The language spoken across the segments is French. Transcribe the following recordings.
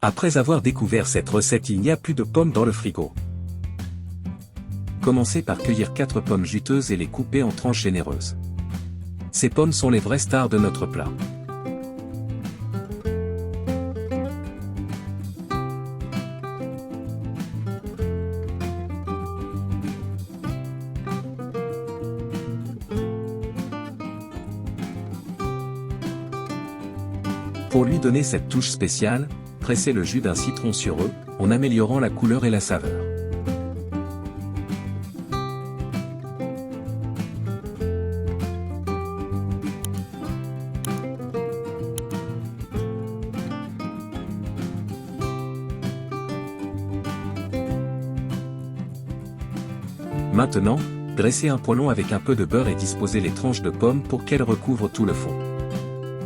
Après avoir découvert cette recette, il n'y a plus de pommes dans le frigo. Commencez par cueillir 4 pommes juteuses et les couper en tranches généreuses. Ces pommes sont les vraies stars de notre plat. Pour lui donner cette touche spéciale, pressez le jus d'un citron sur eux, en améliorant la couleur et la saveur. Maintenant, dressez un poêlon avec un peu de beurre et disposez les tranches de pommes pour qu'elles recouvrent tout le fond.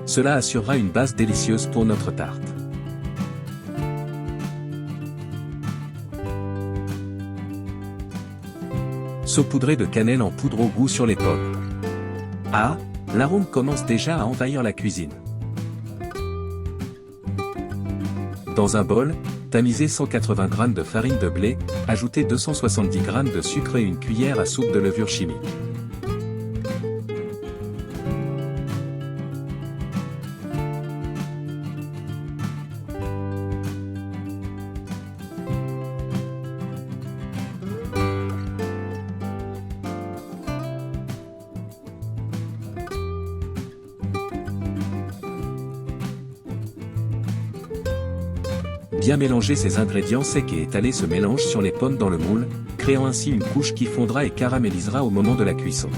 Cela assurera une base délicieuse pour notre tarte. Saupoudrez de cannelle en poudre au goût sur les pommes. Ah, l'arôme commence déjà à envahir la cuisine. Dans un bol, tamisez 180 g de farine de blé, ajoutez 270 g de sucre et une cuillère à soupe de levure chimique. Bien mélanger ces ingrédients secs et étaler ce mélange sur les pommes dans le moule, créant ainsi une couche qui fondra et caramélisera au moment de la cuisson.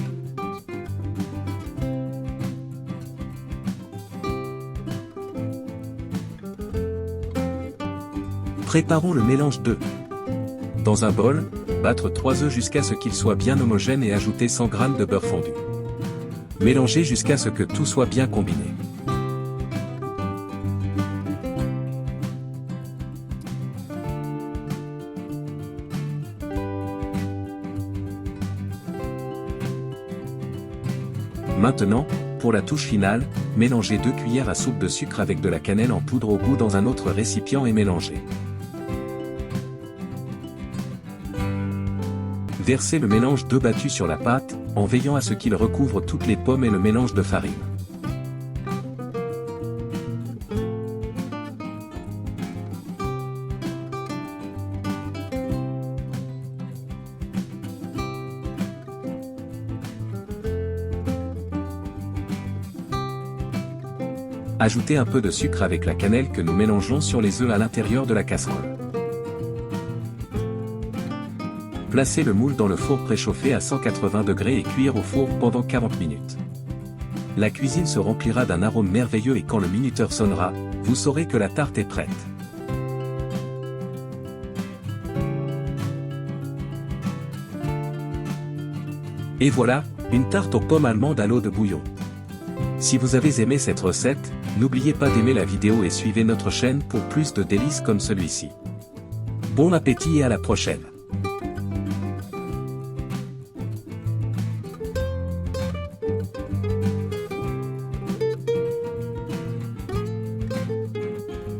Préparons le mélange d'œufs. Dans un bol, battre 3 œufs jusqu'à ce qu'ils soient bien homogènes et ajouter 100 g de beurre fondu. Mélangez jusqu'à ce que tout soit bien combiné. Maintenant, pour la touche finale, mélangez 2 cuillères à soupe de sucre avec de la cannelle en poudre au goût dans un autre récipient et mélangez. Versez le mélange d'œufs battus sur la pâte, en veillant à ce qu'il recouvre toutes les pommes et le mélange de farine. Ajoutez un peu de sucre avec la cannelle que nous mélangeons sur les œufs à l'intérieur de la casserole. Placez le moule dans le four préchauffé à 180 degrés et cuire au four pendant 40 minutes. La cuisine se remplira d'un arôme merveilleux et quand le minuteur sonnera, vous saurez que la tarte est prête. Et voilà, une tarte aux pommes allemandes à l'eau de bouillon. Si vous avez aimé cette recette, n'oubliez pas d'aimer la vidéo et suivez notre chaîne pour plus de délices comme celui-ci. Bon appétit et à la prochaine!